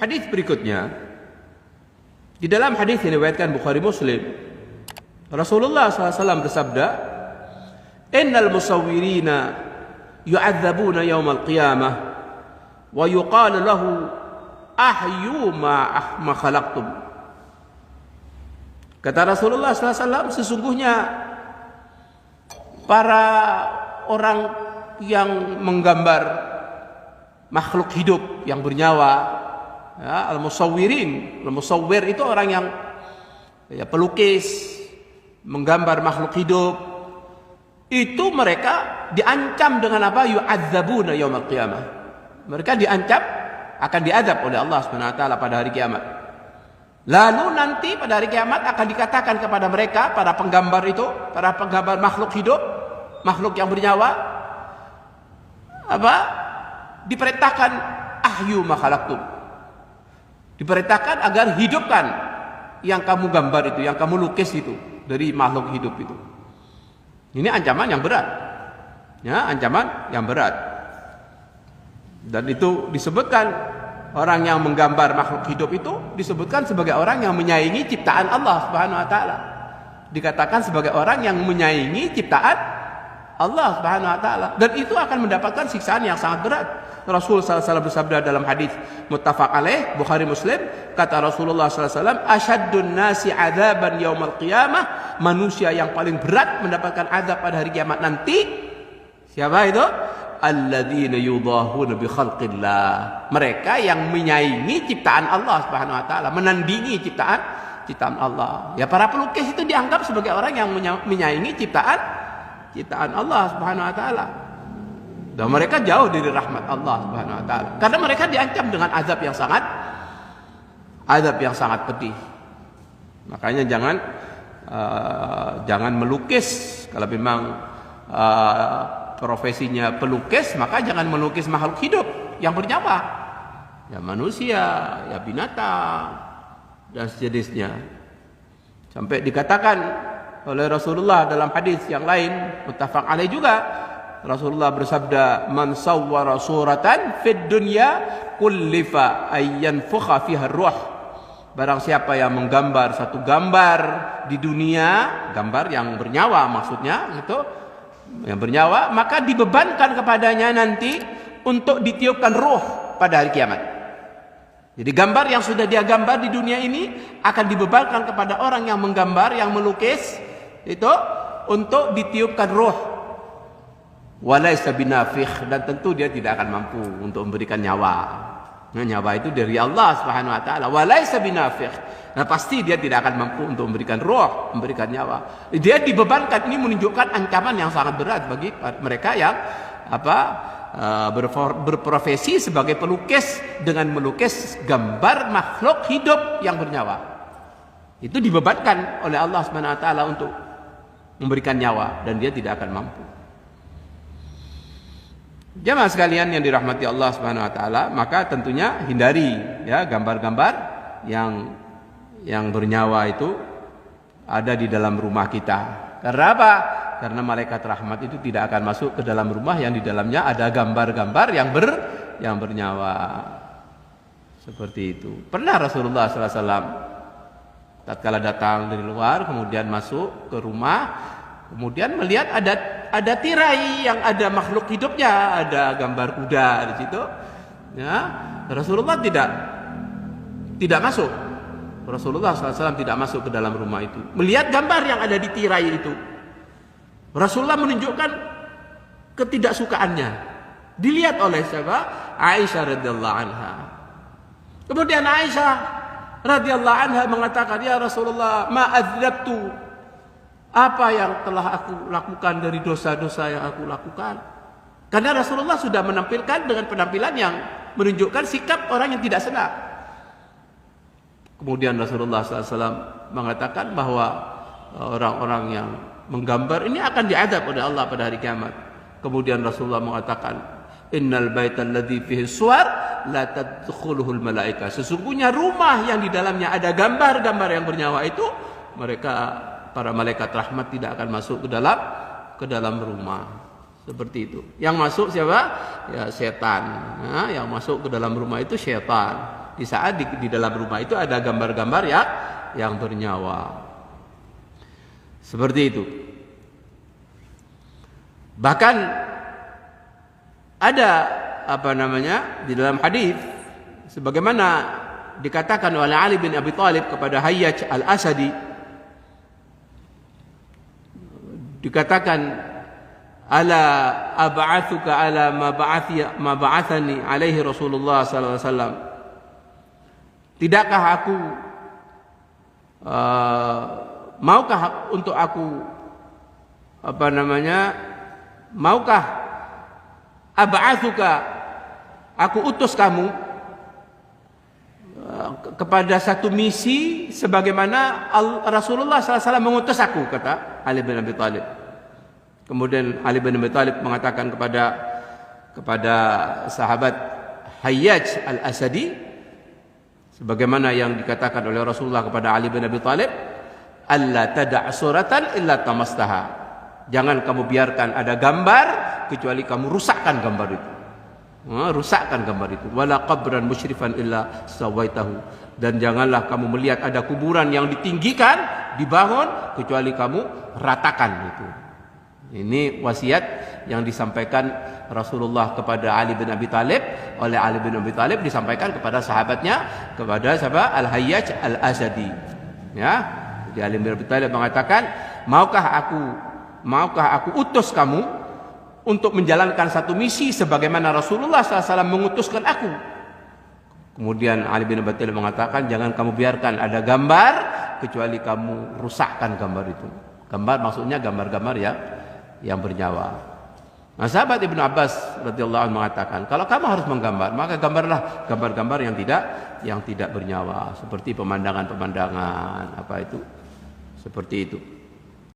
Hadis berikutnya, di dalam hadis yang diriwayatkan Bukhari Muslim, Rasulullah SAW bersabda, "Innal musawwirina yu'adzabuna yaumal qiyamah wa yuqalu lahu ahyu ma khalaqtum." Kata Rasulullah SAW, sesungguhnya para orang yang menggambar makhluk hidup yang bernyawa, ya, al-musawwirin, al-musawwir itu orang yang pelukis, menggambar makhluk hidup, itu mereka diancam dengan apa? Yu'adzabuna yaumal qiyamah. Mereka diancam akan diadab oleh Allah Subhanahu wa taala pada hari kiamat. Lalu nanti pada hari kiamat akan dikatakan kepada mereka, para penggambar itu, para penggambar makhluk hidup, makhluk yang bernyawa, apa? Diperintahkan ahyu ma khalaqtum. Diperintahkan agar hidupkan yang kamu gambar itu, yang kamu lukis itu dari makhluk hidup itu. Ini ancaman yang berat. Ya, ancaman yang berat. Dan itu disebutkan orang yang menggambar makhluk hidup itu disebutkan sebagai orang yang menyaingi ciptaan Allah Subhanahu wa taala. Dikatakan sebagai orang yang menyaingi ciptaan Allah Subhanahu wa taala, dan itu akan mendapatkan siksaan yang sangat berat. Rasul SAW bersabda dalam hadis muttafaq alaih Bukhari Muslim, kata Rasulullah SAW, "Asyaddun nasi adzaban yaumal qiyamah," manusia yang paling berat mendapatkan azab pada hari kiamat nanti, siapa itu? Alladzina yudahuna bi khalqillah, mereka yang menyaingi ciptaan Allah Subhanahu wa taala, menandingi ciptaan Allah. Ya, para pelukis itu dianggap sebagai orang yang menyaingi ciptaan Allah Subhanahu wa taala. Dan mereka jauh dari rahmat Allah Subhanahu wa taala. Karena mereka diancam dengan azab yang sangat pedih. Makanya jangan melukis. Kalau memang profesinya pelukis, maka jangan melukis makhluk hidup yang bernyawa. Ya manusia, ya binatang dan sejenisnya. Sampai dikatakan oleh Rasulullah dalam hadis yang lain muttafaq alaih juga, Rasulullah bersabda, "Man sawwara suratan fid dunya kullifa ayyanfukha fiha ruh." Barang siapa yang menggambar satu gambar di dunia, gambar yang bernyawa maksudnya, itu yang bernyawa, maka dibebankan kepadanya nanti untuk ditiupkan ruh pada hari kiamat. Jadi gambar yang sudah dia gambar di dunia ini akan dibebankan kepada orang yang menggambar, yang melukis itu untuk ditiupkan ruh. Walaysa binafikh, dan tentu dia tidak akan mampu untuk memberikan nyawa. Nah, nyawa itu dari Allah Subhanahu wa taala. Walaysa binafikh. Nah, pasti dia tidak akan mampu untuk memberikan ruh, memberikan nyawa. Dia dibebankan. Ini menunjukkan ancaman yang sangat berat bagi mereka yang berprofesi sebagai pelukis dengan melukis gambar makhluk hidup yang bernyawa. Itu dibebankan oleh Allah Subhanahu wa taala untuk memberikan nyawa, dan dia tidak akan mampu. Jamaah sekalian yang dirahmati Allah Subhanahu wa taala, maka tentunya hindari ya gambar-gambar yang bernyawa itu ada di dalam rumah kita. Karena apa? Karena malaikat rahmat itu tidak akan masuk ke dalam rumah yang di dalamnya ada gambar-gambar yang bernyawa. Seperti itu. Pernah Rasulullah SAW tatkala datang dari luar kemudian masuk ke rumah, kemudian melihat ada tirai yang ada makhluk hidupnya, ada gambar kuda di situ. Ya, Rasulullah tidak masuk. Rasulullah SAW tidak masuk ke dalam rumah itu. Melihat gambar yang ada di tirai itu, Rasulullah menunjukkan ketidaksukaannya. Dilihat oleh siapa? Aisyah radhiyallahu anha. Kemudian Aisyah radhiyallahu anha mengatakan, "Ya Rasulullah, ma adzabtu." Apa yang telah aku lakukan dari dosa-dosa yang aku lakukan? Karena Rasulullah sudah menampilkan dengan penampilan yang menunjukkan sikap orang yang tidak senang. Kemudian Rasulullah SAW mengatakan bahwa orang-orang yang menggambar ini akan diadab oleh Allah pada hari kiamat. Kemudian Rasulullah mengatakan, "Innal baital ladzi fihi suwar la tadkhuluhul malaika." Sesungguhnya rumah yang di dalamnya ada gambar-gambar yang bernyawa itu, para malaikat rahmat tidak akan masuk ke dalam rumah. Seperti itu. Yang masuk siapa? Ya setan. Nah, yang masuk ke dalam rumah itu setan. di saat di dalam rumah itu ada gambar-gambar yang bernyawa. Seperti itu. Bahkan ada di dalam hadis sebagaimana dikatakan oleh Ali bin Abi Thalib kepada Hayyaj al-Asadi, dikatakan, ala ab'atsuka ala ma ba'athani alaihi Rasulullah sallallahu alaihi wasallam, tidakkah aku maukah untuk aku maukah ab'atsuka, aku utus kamu kepada satu misi sebagaimana Rasulullah SAW mengutus aku, kata Ali bin Abi Thalib. Kemudian Ali bin Abi Thalib mengatakan kepada sahabat Hayyaj al-Asadi, sebagaimana yang dikatakan oleh Rasulullah kepada Ali bin Abi Thalib, alla tada' suratan illa tamastaha, jangan kamu biarkan ada gambar kecuali kamu rusakkan gambar itu. Rusakkan gambar itu. Wala qabran musyrifan illa sawaitahu, dan janganlah kamu melihat ada kuburan yang ditinggikan, dibangun, kecuali kamu ratakan itu. Ini wasiat yang disampaikan Rasulullah kepada Ali bin Abi Thalib, oleh Ali bin Abi Thalib disampaikan kepada sahabatnya, kepada sahabat Al-Hayyaj Al-Asadi. Ya, jadi Ali bin Abi Thalib mengatakan, maukah aku utus kamu untuk menjalankan satu misi sebagaimana Rasulullah SAW mengutuskan aku. Kemudian Ali bin Abi Thalib mengatakan, jangan kamu biarkan ada gambar kecuali kamu rusakkan gambar itu. Gambar maksudnya gambar-gambar yang bernyawa. Nah, sahabat Ibnu Abbas radhiyallahu anhu mengatakan, kalau kamu harus menggambar, maka gambarlah gambar-gambar yang tidak bernyawa, seperti pemandangan-pemandangan seperti itu.